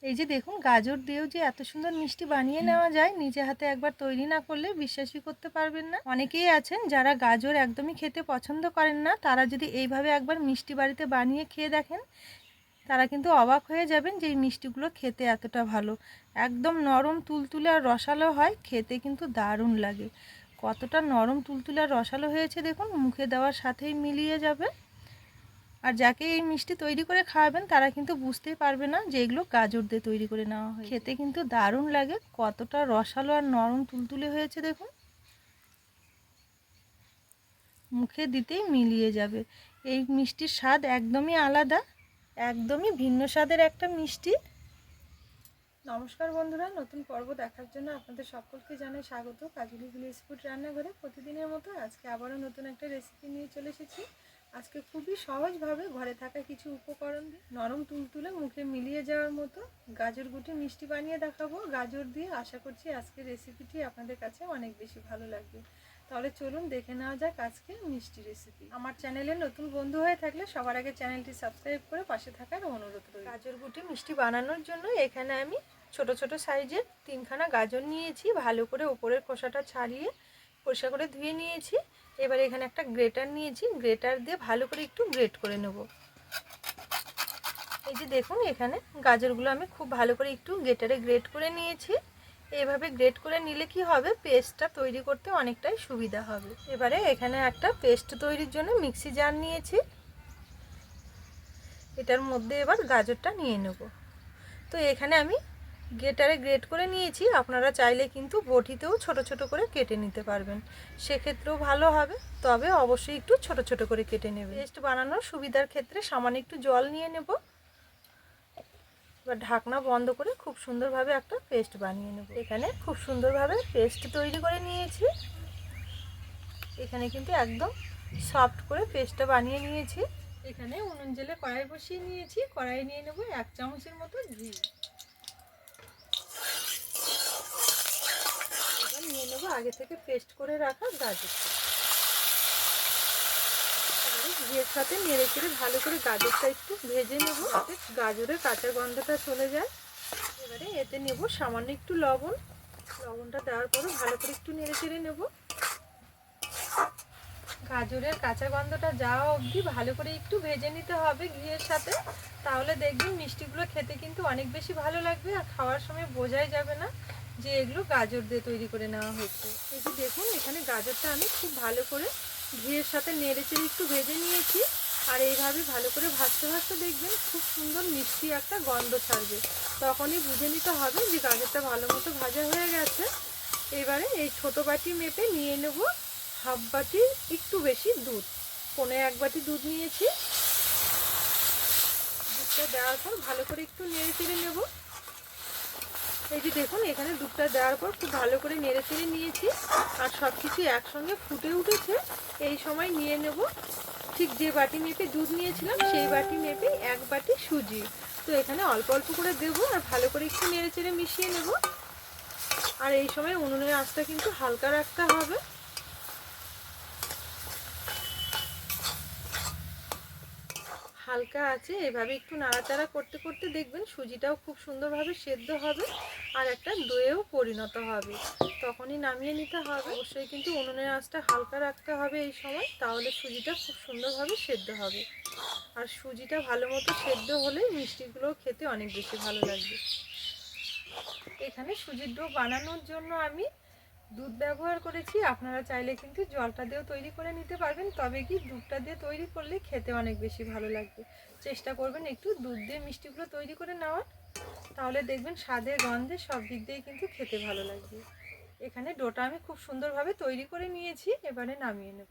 এই যে দেখুন, গাজর দিয়েও যে এত সুন্দর মিষ্টি বানিয়ে নেওয়া যায়, নিজে হাতে একবার তৈরি না করলে বিশ্বাসই করতে পারবেন না। অনেকেই আছেন যারা গাজর একদমই খেতে পছন্দ করেন না, তারা যদি এইভাবে একবার মিষ্টি বাড়িতে বানিয়ে খেয়ে দেখেন, তারা কিন্তু অবাক হয়ে যাবেন যে এই মিষ্টিগুলো খেতে এতটা ভালো। একদম নরম তুলতুলে আর রসালো হয়, খেতে কিন্তু দারুণ লাগে। কতটা নরম তুলতুলে আর রসালো হয়েছে দেখুন, মুখে দেওয়ার সাথেই মিলিয়ে যাবে। আর যাকে এই মিষ্টি তৈরি করে খাওয়াবেন তারা কিন্তু বুঝতেই পারবে না যে এগুলো গাজর দিয়ে তৈরি করে নেওয়া হয়। খেতে কিন্তু দারুণ লাগে, কতটা রসালো আর নরম তুলতুলে হয়েছে দেখুন, মুখে দিতেই মিলিয়ে যাবে। এই মিষ্টির স্বাদ একদমই আলাদা, একদমই ভিন্ন স্বাদের একটা মিষ্টি। নমস্কার বন্ধুরা, নতুন পর্ব দেখার জন্য আপনাদের সকলকে জানাই স্বাগত। কাজলি ভিলেজ ফুড রান্নাঘরে প্রতিদিনের মতো আজকে আবারও নতুন একটা রেসিপি নিয়ে চলে এসেছি। আজকে খুবই সহজভাবে ঘরে থাকা কিছু উপকরণ দিয়ে নরম তুলতুলে মুখে মিলিয়ে যাওয়ার মতো গাজর গুটি মিষ্টি বানিয়ে দেখাবো গাজর দিয়ে। আশা করছি আজকের রেসিপিটি আপনাদের কাছে অনেক বেশি ভালো লাগবে। তাহলে চলুন দেখে নেওয়া যাক আজকে মিষ্টি রেসিপি। আমার চ্যানেলে নতুন বন্ধু হয়ে থাকলে সবার আগে চ্যানেলটি সাবস্ক্রাইব করে পাশে থাকার অনুরোধ রইল। গাজর গুটি মিষ্টি বানানোর জন্য এখানে আমি ছোট ছোট সাইজের 3খানা গাজর নিয়েছি। ভালো করে উপরের খোসাটা ছাড়িয়ে পরিষ্কার করে ধুয়ে নিয়েছি। এবারে এখানে একটা গ্রেটার নিয়েছি, গ্রেটার দিয়ে ভালো করে একটু গ্রেট করে নেব। এই যে দেখুন, এখানে গাজরগুলো আমি খুব ভালো করে একটু গ্রেটারে গ্রেট করে নিয়েছি। এইভাবে গ্রেট করে নিলে কি হবে, পেস্টটা তৈরি করতে অনেকটাই সুবিধা হবে। এবারে এখানে একটা পেস্ট তৈরির জন্য মিক্সি জার নিয়েছি, এটার মধ্যে এবার গাজরটা নিয়ে নেব। তো এখানে আমি গ্রেটারে গ্রেট করে নিয়েছি, আপনারা চাইলে কিন্তু বটিতেও ছোট ছোট করে কেটে নিতে পারবেন, সেক্ষেত্রেও ভালো হবে। তবে অবশ্যই একটু ছোট ছোট করে কেটে নেবে। পেস্ট বানানোর সুবিধার ক্ষেত্রে সামান্য একটু জল নিয়ে নেব। এবার ঢাকনা বন্ধ করে খুব সুন্দরভাবে একটা পেস্ট বানিয়ে নেব। এখানে খুব সুন্দরভাবে পেস্ট তৈরি করে নিয়েছি। এখানে কিন্তু একদম সফট করে পেস্টটা বানিয়ে নিয়েছি। এখানে উনুন জেলে কড়াই বসিয়ে নিয়েছি, কড়াই নিয়ে নেব 1 চামচের মতো ঘি। এবার নিয়ে নেব আগে থেকে পেস্ট করে রাখা গাজরটা। ঘিয়ের সাথে নেড়ে চেড়ে ভালো করে গাজরটা একটু ভেজে নেব, যাতে গাজরের কাঁচা গন্ধটা চলে যায়। এবারে এতে নেব সামান্য একটু লবণ। লবণটা দেওয়ার পরে ভালো করে একটু নেড়ে চেড়ে নেব। গাজরের কাঁচা গন্ধটা যাওয়া অবধি ভালো করে একটু ভেজে নিতে হবে ঘিয়ের সাথে। তাহলে দেখবেন মিষ্টিগুলো খেতে কিন্তু অনেক বেশি ভালো লাগবে, আর খাওয়ার সময় বোঝাই যাবে না যে এগুলো গাজর দিয়ে তৈরি করে নেওয়া হয়েছে। এই যে দেখুন, এখানে গাজরটা আমি খুব ভালো করে ঘিয়ের সাথে নেড়ে চেড়ে একটু ভেজে নিয়েছি। আর এইভাবে ভালো করে ভাজতে ভাজতে দেখবেন খুব সুন্দর মিষ্টি একটা গন্ধ ছাড়বে, তখনই বুঝে নিতে হবে যে গাজরটা ভালো মতো ভাজা হয়ে গেছে। এবারে এই ছোট বাটি মেপে নিয়ে নেব হাফ বাটির একটু বেশি দুধ। 1.25 বাটি দুধ নিয়েছি। দুধটা দেওয়ার পর ভালো করে একটু নেড়ে চেড়ে নেব। এই যে দেখুন, এখানে দুধটা দেওয়ার পর খুব ভালো করে নেড়ে চেড়ে নিয়েছি, আর সব কিছু একসঙ্গে ফুটে উঠেছে। এই সময় নিয়ে নেব ঠিক যে বাটি মেপে দুধ নিয়েছিলাম সেই বাটি মেপে 1 বাটি সুজি। তো এখানে অল্প অল্প করে দেবো আর ভালো করে একটু নেড়ে চেড়ে মিশিয়ে নেব। আর এই সময় উনুনের আঁচটা কিন্তু হালকা রাখতে হবে। হালকা আছে এভাবে একটু নাড়াচাড়া করতে করতে দেখবেন সুজিটাও খুব সুন্দরভাবে সেদ্ধ হবে আর একটা দইয়েও পরিণত হবে, তখনই নামিয়ে নিতে হবে। অবশ্যই কিন্তু উনুনের আঁচটা হালকা রাখতে হবে এই সময়, তাহলে সুজিটা খুব সুন্দরভাবে সেদ্ধ হবে। আর সুজিটা ভালো মতো সেদ্ধ হলে মিষ্টিগুলো খেতে অনেক বেশি ভালো লাগবে। এখানে সুজির ডো বানানোর জন্য আমি দুধ ব্যবহার করেছি, আপনারা চাইলে কিন্তু জলটা দিয়েও তৈরি করে নিতে পারবেন, তবে কি দুধটা দিয়ে তৈরি করলে খেতে অনেক বেশি ভালো লাগবে। চেষ্টা করবেন একটু দুধ দিয়ে মিষ্টিগুলো তৈরি করে নেওয়ার, তাহলে দেখবেন স্বাদে গন্ধে সব দিক দিয়ে কিন্তু খেতে ভালো লাগবে। এখানে ডোটা আমি খুব সুন্দরভাবে তৈরি করে নিয়েছি, এবারে নামিয়ে নেব।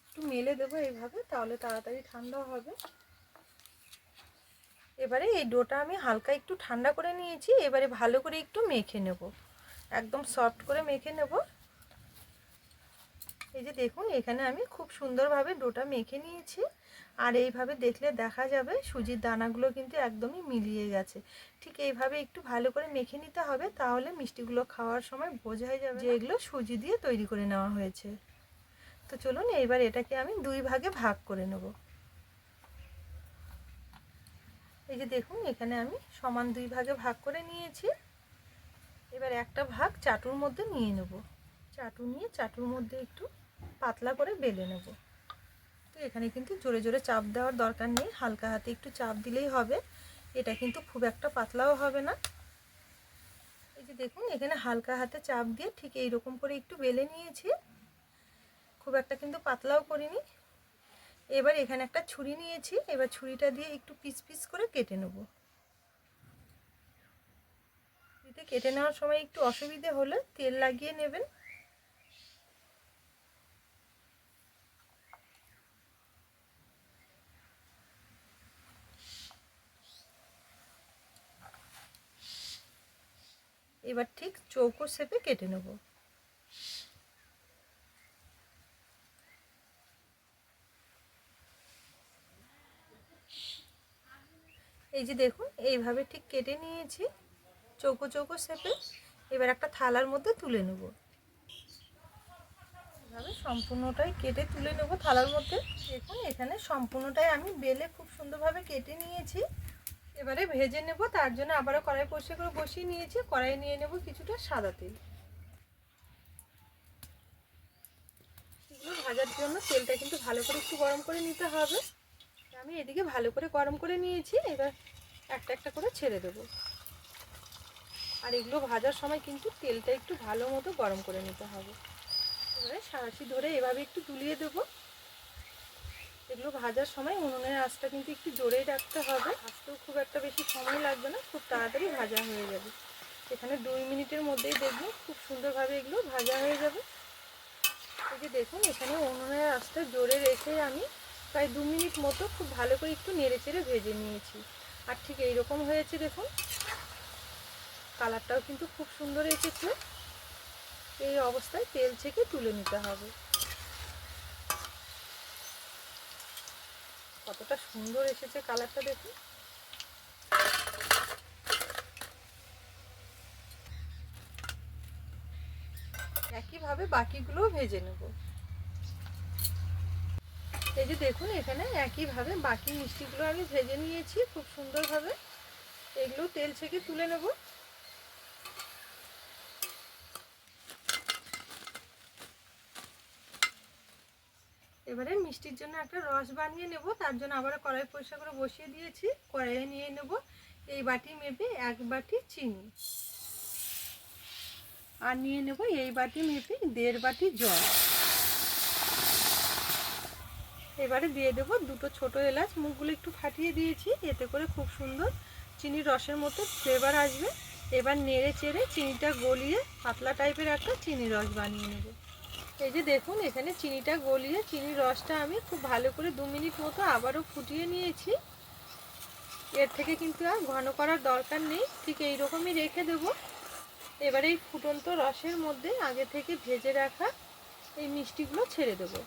একটু মেলে দেবো এইভাবে, তাহলে তাড়াতাড়ি ঠান্ডা হবে। এবারে এই ডোটা আমি হালকা একটু ঠান্ডা করে নিয়েছি, এবারে ভালো করে একটু মেখে নেব, একদম সফট করে মেখে নেব। এই যে দেখুন, এখানে আমি খুব সুন্দরভাবে ডোটা মেখে নিয়েছি। আর এইভাবে দেখলে দেখা যাবে সুজির দানাগুলো কিন্তু একদমই মিলিয়ে গেছে। ঠিক এইভাবে একটু ভালো করে মেখে নিতে হবে, তাহলে মিষ্টিগুলো খাওয়ার সময় বোঝাই যাবে যে এগুলো সুজি দিয়ে তৈরি করে নেওয়া হয়েছে। তো চলুন এইবার এটাকে আমি 2 ভাগে ভাগ করে নেব। এই যে দেখুন এখানে আমি সমান 2 ভাগে ভাগ করে নিয়েছি। এবার একটা ভাগ চাটুর মধ্যে নিয়ে নেব। চাটু নিয়ে চাটুর মধ্যে একটু পাতলা করে বেলে নেব। তো এখানে কিন্তু জোরে জোরে চাপ দেওয়ার দরকার নেই, হালকা হাতে একটু চাপ দিলেই হবে। এটা কিন্তু খুব একটা পাতলাও হবে না। এই যে দেখুন এখানে হালকা হাতে চাপ দিয়ে ঠিক এই রকম করে একটু বেলে নিয়েছি, খুব একটা কিন্তু পাতলাও করিনি। এবার এখানে একটা ছুরি নিয়েছি, এবার ছুরিটা দিয়ে একটু পিস পিস করে কেটে নেব। কেটে নেওয়ার সময় একটু অসুবিধে হলে তেল লাগিয়ে নেবেন। এবার ঠিক চৌকো শেপে কেটে নেব। এই যে দেখুন এইভাবে ঠিক কেটে নিয়েছি চৌকো চৌকো শেপে। এবার একটা থালার মধ্যে তুলে নেব। এভাবে সম্পূর্ণটাই কেটে তুলে নেব থালার মধ্যে। দেখুন এখানে সম্পূর্ণটাই আমি বেলে খুব সুন্দরভাবে কেটে নিয়েছি। এবারে ভেজে নেব, তার জন্য আবারও কড়াই পরিষ্কার করে বসিয়ে নিয়েছি। কড়াই নিয়ে নেব কিছুটা সাদা তেল। এগুলো ভাজার জন্য তেলটা কিন্তু ভালো করে একটু গরম করে নিতে হবে। আমি এদিকে ভালো করে গরম করে নিয়েছি, এবার একটা একটা করে ছেড়ে দেব। আর এগুলো ভাজার সময় কিন্তু তেলটা একটু ভালো মতো গরম করে নিতে হবে। এবারে সাঁড়াশি ধরে এভাবে একটু তুলিয়ে দেবো। এগুলো ভাজার সময় উনুনের আঁচটা কিন্তু একটু জোরেই রাখতে হবে, আঁচতেও খুব একটা বেশি সময় লাগবে না, খুব তাড়াতাড়ি ভাজা হয়ে যাবে। এখানে 2 মিনিটের মধ্যেই দেখবেন খুব সুন্দরভাবে এগুলো ভাজা হয়ে যাবে। এই যে দেখুন এখানে উনুনের আঁচটা জোরে রেখে আমি প্রায় 2 মিনিট মতো খুব ভালো করে একটু নেড়ে চেড়ে ভেজে নিয়েছি। আর ঠিক এইরকম হয়েছে দেখুন, কালারটাও কিন্তু খুব সুন্দর এসেছে। এই অবস্থায় তেল ছেঁকে তুলে নিতে হবে। কতটা সুন্দর এসেছে কালারটা দেখুন। একইভাবে বাকিগুলোও ভেজে নেব। এই যে দেখুন এখানে একইভাবে বাকি মিষ্টিগুলো আমি ভেজে নিয়েছি খুব সুন্দরভাবে। এগুলো তেল ছেঁকে তুলে নেব। এবারে মিষ্টির জন্য একটা রস বানিয়ে নেব, তার জন্য আবার কড়াই পরিষ্কার করে বসিয়ে দিয়েছি। কড়াইয়ে নিয়ে নেব এই বাটি মেপে 1 বাটি চিনি, আর নিয়ে নেব এই বাটি মেপে 1.5 বাটি জল। এবারে দিয়ে দেব 2টো ছোট এলাচ, মুখগুলো একটু ফাটিয়ে দিয়েছি, এতে করে খুব সুন্দর চিনির রসের মতো ফ্লেভার আসবে। এবার নেড়ে চেড়ে চিনিটা গলিয়ে পাতলা টাইপের একটা চিনি রস বানিয়ে নেব। এই যে দেখুন এখানে চিনিটা গলিয়ে চিনির রসটা আমি খুব ভালো করে 2 মিনিট মতো আবারও ফুটিয়ে নিয়েছি। এর থেকে কিন্তু আর ঘন করার দরকার নেই, ঠিক এই রকমই রেখে দেব। এবারে এই ফুটন্ত রসের মধ্যে আগে থেকে ভেজে রাখা এই মিষ্টিগুলো ছেড়ে দেবো।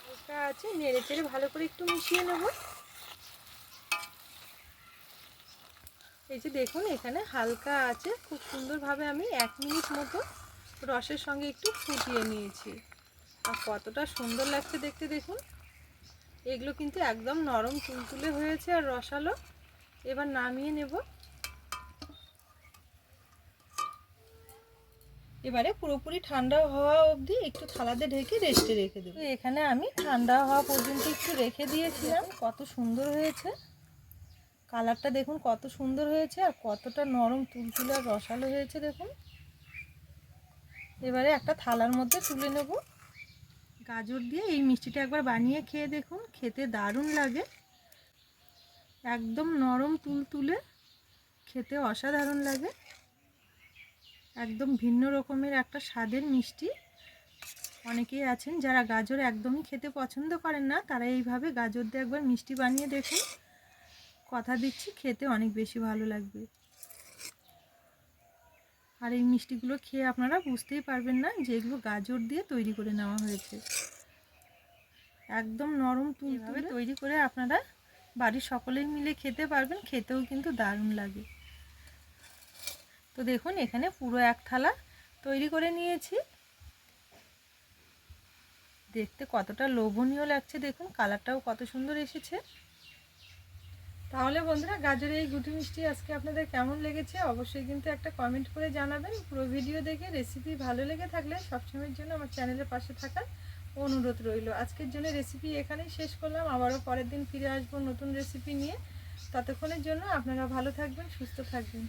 হালকা আছে নেড়ে চেড়ে ভালো করে একটু মিশিয়ে নেব। এই যে দেখুন এখানে হালকা আছে খুব সুন্দরভাবে আমি 1 মিনিট মতো রসের সঙ্গে একটু ফুটিয়ে নিয়েছি। আর কতটা সুন্দর লাগছে দেখতে দেখুন। এগুলো কিন্তু একদম নরম তুলতুলে হয়েছে আর রসালো। এবার নামিয়ে নেব। এবারে পুরোপুরি ঠান্ডা হওয়া অবধি একটু থালাতে ঢেকে রেস্টে রেখে দেবো। এখানে আমি ঠান্ডা হওয়া পর্যন্ত একটু রেখে দিয়েছিলাম। কত সুন্দর হয়েছে কালারটা দেখুন, কত সুন্দর হয়েছে আর কতটা নরম তুলতুলে আর রসালো হয়েছে দেখুন। এবারে একটা থালার মধ্যে তুলে নেব। গাজর দিয়ে এই মিষ্টিটা একবার বানিয়ে খেয়ে দেখুন, খেতে দারুণ লাগে। একদম নরম তুলতুলে, খেতে অসাধারণ লাগে। একদম ভিন্ন রকমের একটা স্বাদের মিষ্টি। অনেকেই আছেন যারা গাজর একদমই খেতে পছন্দ করেন না, তারা এইভাবে গাজর দিয়ে একবার মিষ্টি বানিয়ে দেখুন, কথা দিচ্ছি খেতে অনেক বেশি ভালো লাগবে। আর এই মিষ্টিগুলো খেয়ে আপনারা বুঝতেই পারবেন না যে এগুলো গাজর দিয়ে তৈরি করে নেওয়া হয়েছে। একদম নরম তুলতুলে তৈরি করে আপনারা বাড়ির সকলেই মিলে খেতে পারবেন, খেতেও কিন্তু দারুণ লাগে। তো দেখুন এখানে পুরো 1 থালা তৈরি করে নিয়েছি। দেখতে কতটা লোভনীয় লাগছে দেখুন, কালারটাও কত সুন্দর এসেছে। তাহলে বন্ধুরা, গাজরের এই গুটি মিষ্টি আজকে আপনাদের কেমন লেগেছে অবশ্যই কিন্তু একটা কমেন্ট করে জানাবেন। পুরো ভিডিও দেখে রেসিপি ভালো লেগে থাকলে সবসময়ের জন্য আমার চ্যানেলের পাশে থাকার অনুরোধ রইল। আজকের জন্য রেসিপি এখানেই শেষ করলাম। আবারও পরের দিন ফিরে আসবো নতুন রেসিপি নিয়ে। ততক্ষণের জন্য আপনারা ভালো থাকবেন, সুস্থ থাকবেন।